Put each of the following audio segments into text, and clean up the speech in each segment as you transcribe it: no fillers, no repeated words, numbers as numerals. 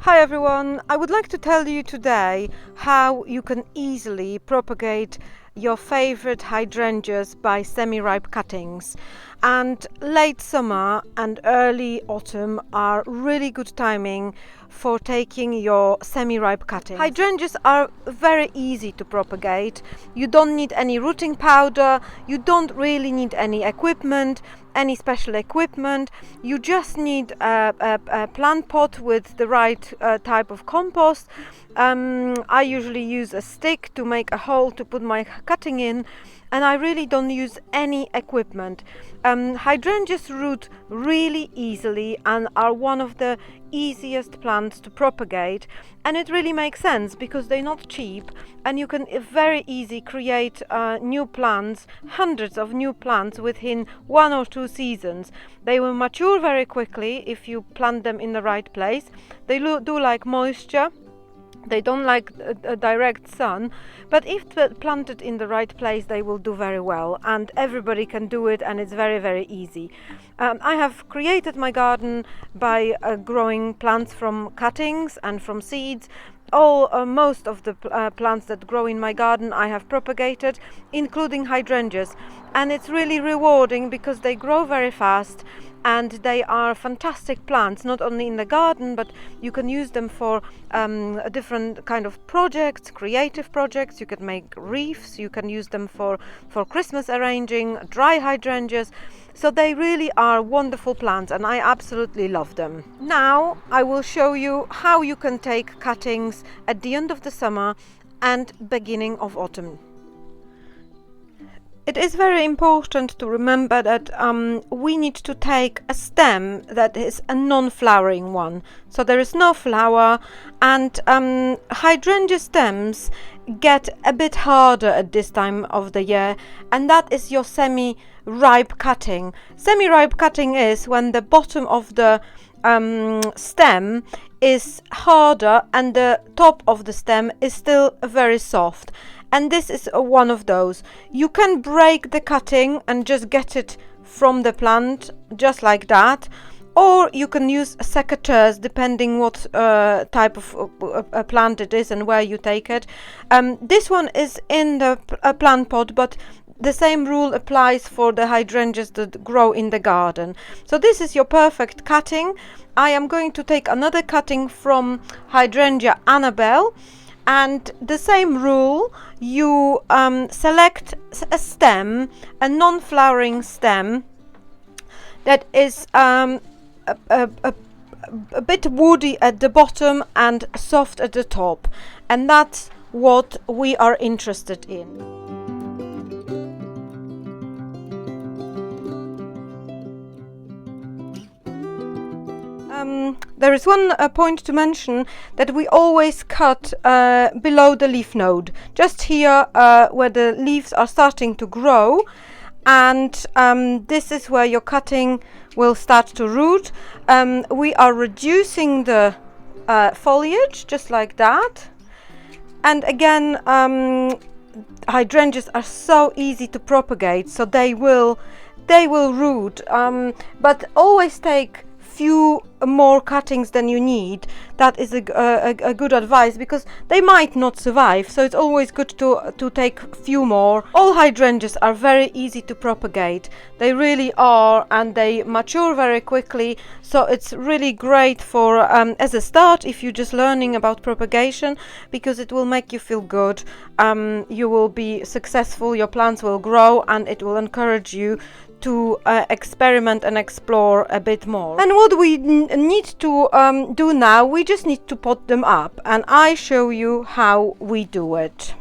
Hi everyone, I would like to tell you today how you can easily propagate your favorite hydrangeas by semi-ripe cuttings. And late summer and early autumn are really good timing for taking your semi-ripe cuttings. Hydrangeas are very easy to propagate. You don't need any rooting powder, you don't really need any equipment, any special equipment. You just need a plant pot with the right type of compost. I usually use a stick to make a hole to put my cutting in, and I really don't use any equipment. Hydrangeas root really easily and are one of the easiest plants to propagate, and it really makes sense because they're not cheap and you can very easily create new plants, hundreds of new plants within 1 or 2 seasons. They will mature very quickly if you plant them in the right place. They do like moisture. They don't like a direct sun, but if planted in the right place, they will do very well, and everybody can do it, and it's very, very easy. I have created my garden by growing plants from cuttings and from seeds. Most of the plants that grow in my garden I have propagated, including hydrangeas, and it's really rewarding because they grow very fast and they are fantastic plants, not only in the garden, but you can use them for different kind of projects, creative projects. You can make wreaths, you can use them for Christmas arranging, dry hydrangeas. So they really are wonderful plants and I absolutely love them. Now I will show you how you can take cuttings at the end of the summer and beginning of autumn. It is very important to remember that we need to take a stem that is a non-flowering one. So there is no flower, and hydrangea stems get a bit harder at this time of the year, and that is your semi-ripe cutting. Semi-ripe cutting is when the bottom of the stem is harder and the top of the stem is still very soft. And this is one of those. You can break the cutting and just get it from the plant, just like that. Or you can use secateurs, depending what type of plant it is and where you take it. This one is in the plant pot, but the same rule applies for the hydrangeas that grow in the garden. So this is your perfect cutting. I am going to take another cutting from hydrangea Annabelle. And the same rule, you select a stem, a non-flowering stem that is a bit woody at the bottom and soft at the top, and that's what we are interested in. There is one point to mention, that we always cut below the leaf node, just here where the leaves are starting to grow, and this is where your cutting will start to root. We are reducing the foliage just like that, and again hydrangeas are so easy to propagate, so they will root, but always take few more cuttings than you need. That is a good advice, because they might not survive, so it's always good to take few more. All hydrangeas are very easy to propagate, they really are, and they mature very quickly, so it's really great for as a start if you're just learning about propagation, because it will make you feel good. You will be successful, your plants will grow, and it will encourage you to experiment and explore a bit more. And what we need to do now, we just need to pot them up, and I show you how we do it.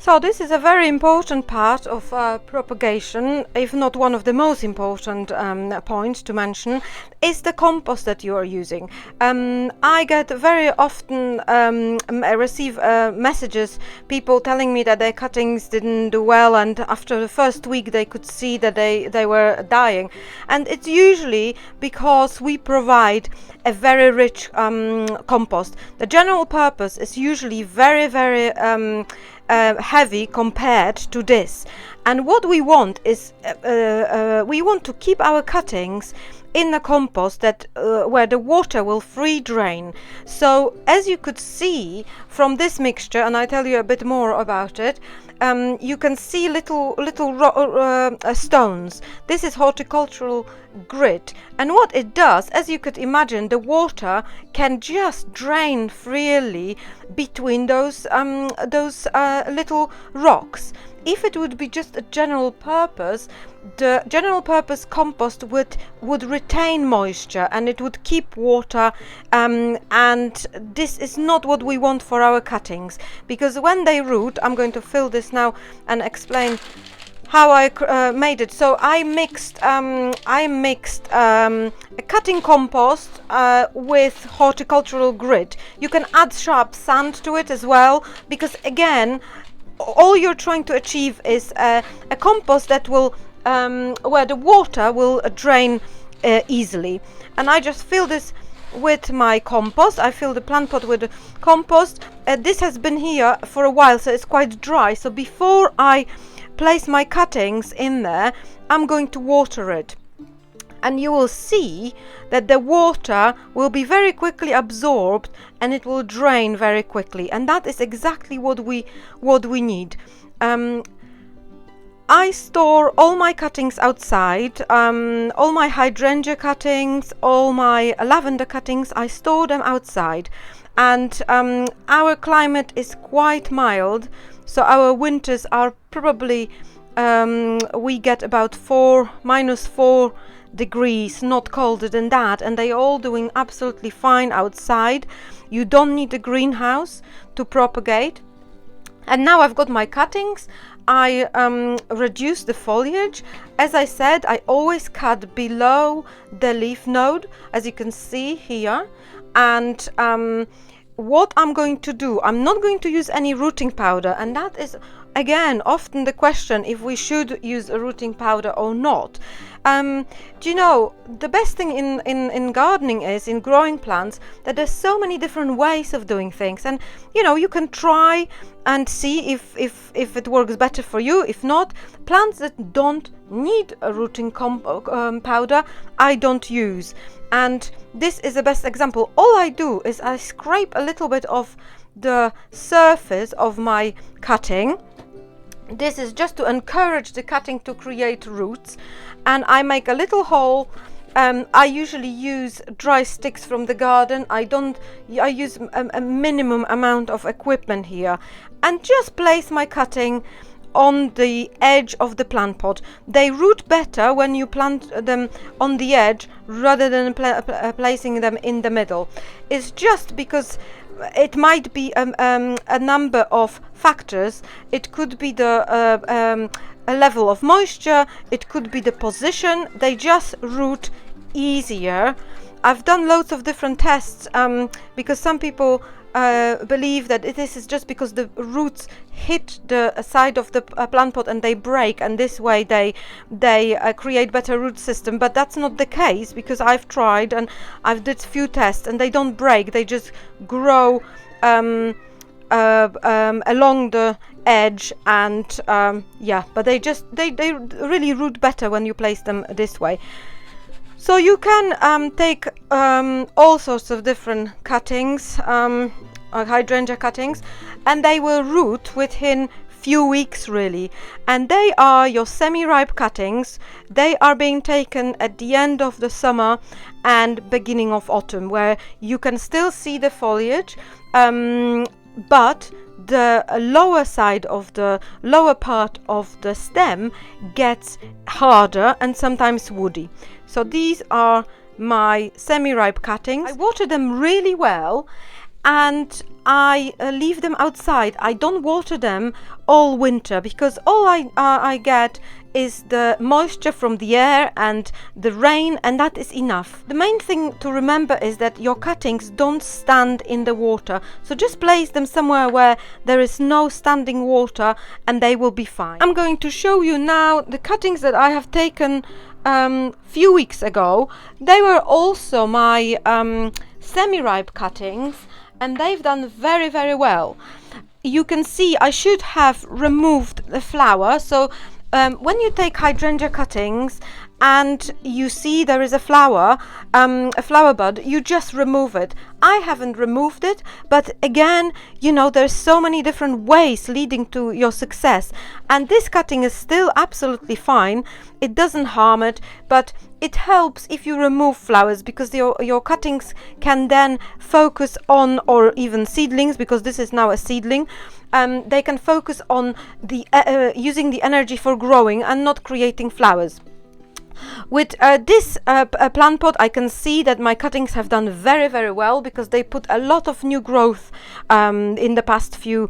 So this is a very important part of propagation, if not one of the most important points to mention, is the compost that you are using. I get very often, I receive messages, people telling me that their cuttings didn't do well, and after the first week they could see that they were dying. And it's usually because we provide a very rich compost. The general purpose is usually very, very heavy compared to this, and what we want is we want to keep our cuttings in the compost that where the water will free drain. So as you could see from this mixture, and I tell you a bit more about it, you can see little stones. This is horticultural grit, and what it does, as you could imagine, the water can just drain freely between those little rocks. If it would be just a general purpose, the general purpose compost would retain moisture and it would keep water, and this is not what we want for our cuttings, because when they root, I'm going to fill this now and explain how I made it. So I mixed a cutting compost with horticultural grit. You can add sharp sand to it as well, because again, all you're trying to achieve is a compost that will where the water will drain easily. And I just fill this with my compost. I fill the plant pot with the compost. This has been here for a while, so it's quite dry. So before I place my cuttings in there, I'm going to water it, and you will see that the water will be very quickly absorbed and it will drain very quickly, and that is exactly what we need. I store all my cuttings outside, all my hydrangea cuttings, all my lavender cuttings, I store them outside. And our climate is quite mild, so our winters are probably, we get about -4 degrees, not colder than that, and they all doing absolutely fine outside. You don't need a greenhouse to propagate. And now I've got my cuttings. I reduce the foliage. As I said, I always cut below the leaf node, as you can see here. And what I'm going to do, I'm not going to use any rooting powder, and that is again often the question, if we should use a rooting powder or not. Do you know, the best thing in gardening is, in growing plants, that there's so many different ways of doing things, and you know, you can try and see if it works better for you. If not, plants that don't need a rooting powder, I don't use. And this is the best example. All I do is I scrape a little bit of the surface of my cutting. This is just to encourage the cutting to create roots, and I make a little hole. I usually use dry sticks from the garden. I use a minimum amount of equipment here, and just place my cutting on the edge of the plant pot. They root better when you plant them on the edge rather than placing them in the middle. It's just because it might be a number of factors. It could be the a level of moisture, it could be the position. They just root easier. I've done loads of different tests, because some people believe that this is just because the roots hit the side of the plant pot and they break, and this way they create better root system. But that's not the case, because I've tried and I've did few tests and they don't break. They just grow along the edge, and yeah, but they really root better when you place them this way. So you can take all sorts of different cuttings, hydrangea cuttings, and they will root within few weeks really. And they are your semi-ripe cuttings. They are being taken at the end of the summer and beginning of autumn, where you can still see the foliage, but the lower side of the lower part of the stem gets harder and sometimes woody. So these are my semi-ripe cuttings. I water them really well, and I leave them outside. I don't water them all winter, because all I get is the moisture from the air and the rain, and that is enough. The main thing to remember is that your cuttings don't stand in the water, so just place them somewhere where there is no standing water and they will be fine. I'm going to show you now the cuttings that I have taken few weeks ago. They were also my semi-ripe cuttings, and they've done very, very well. You can see I should have removed the flower. So when you take hydrangea cuttings and you see there is a flower bud, you just remove it. I haven't removed it, but again, you know, there's so many different ways leading to your success, and this cutting is still absolutely fine. It doesn't harm it, but it helps if you remove flowers, because your cuttings can then focus on, or even seedlings, because this is now a seedling, they can focus on the using the energy for growing and not creating flowers. With this plant pot, I can see that my cuttings have done very, very well, because they put a lot of new growth in the past few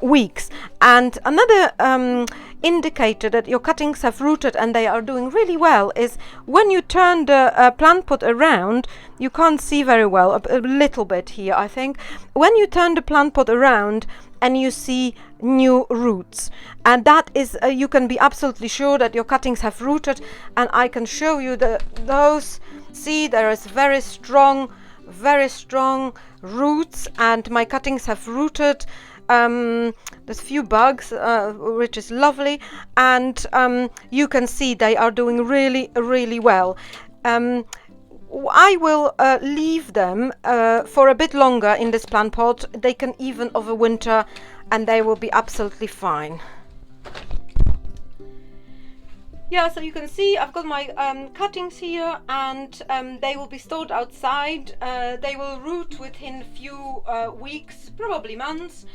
weeks. And another indicator that your cuttings have rooted and they are doing really well is when you turn the plant pot around. You can't see very well, a little bit here, I think. When you turn the plant pot around and you see new roots, and that is you can be absolutely sure that your cuttings have rooted, and I can show you those. See, there is very strong roots, and my cuttings have rooted. There's a few bugs, which is lovely, and you can see they are doing really, really well. I will leave them for a bit longer in this plant pot. They can even overwinter, and they will be absolutely fine. Yeah, so you can see I've got my cuttings here, and they will be stored outside. They will root within a few weeks, probably months.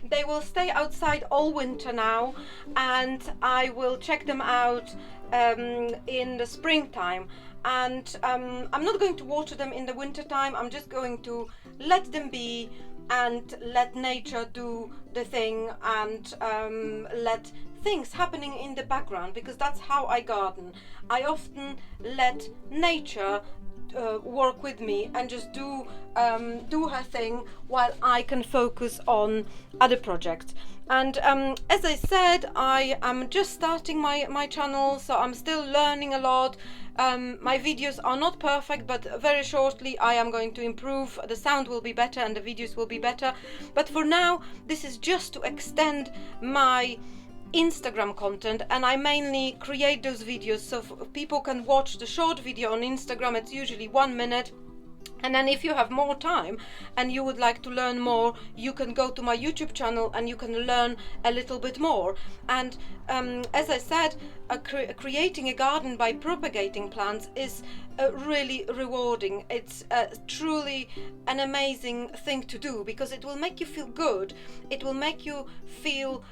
They will stay outside all winter now, and I will check them out in the springtime. And I'm not going to water them in the winter time. I'm just going to let them be and let nature do the thing, and let things happening in the background, because that's how I garden. I often let nature work with me and just do her thing while I can focus on other projects. And as I said, I am just starting my channel, so I'm still learning a lot. My videos are not perfect, but very shortly I am going to improve. The sound will be better and the videos will be better. But for now, this is just to extend my Instagram content, and I mainly create those videos so people can watch the short video on Instagram. It's usually 1 minute. And then if you have more time and you would like to learn more, you can go to my YouTube channel and you can learn a little bit more. And as I said, creating a garden by propagating plants is really rewarding. It's truly an amazing thing to do, because it will make you feel good. It will make you feel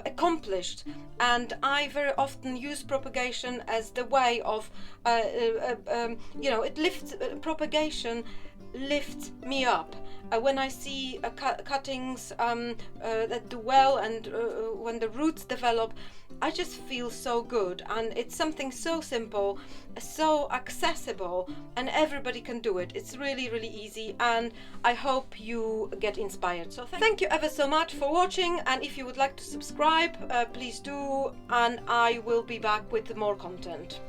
accomplished. And I very often use propagation as the way of, you know, it lifts, propagation lifts me up. When I see cuttings that do well, and when the roots develop, I just feel so good. And it's something so simple, so accessible, and everybody can do it. It's really, really easy, and I hope you get inspired. So thank you ever so much for watching, and if you would like to subscribe, please do, and I will be back with more content.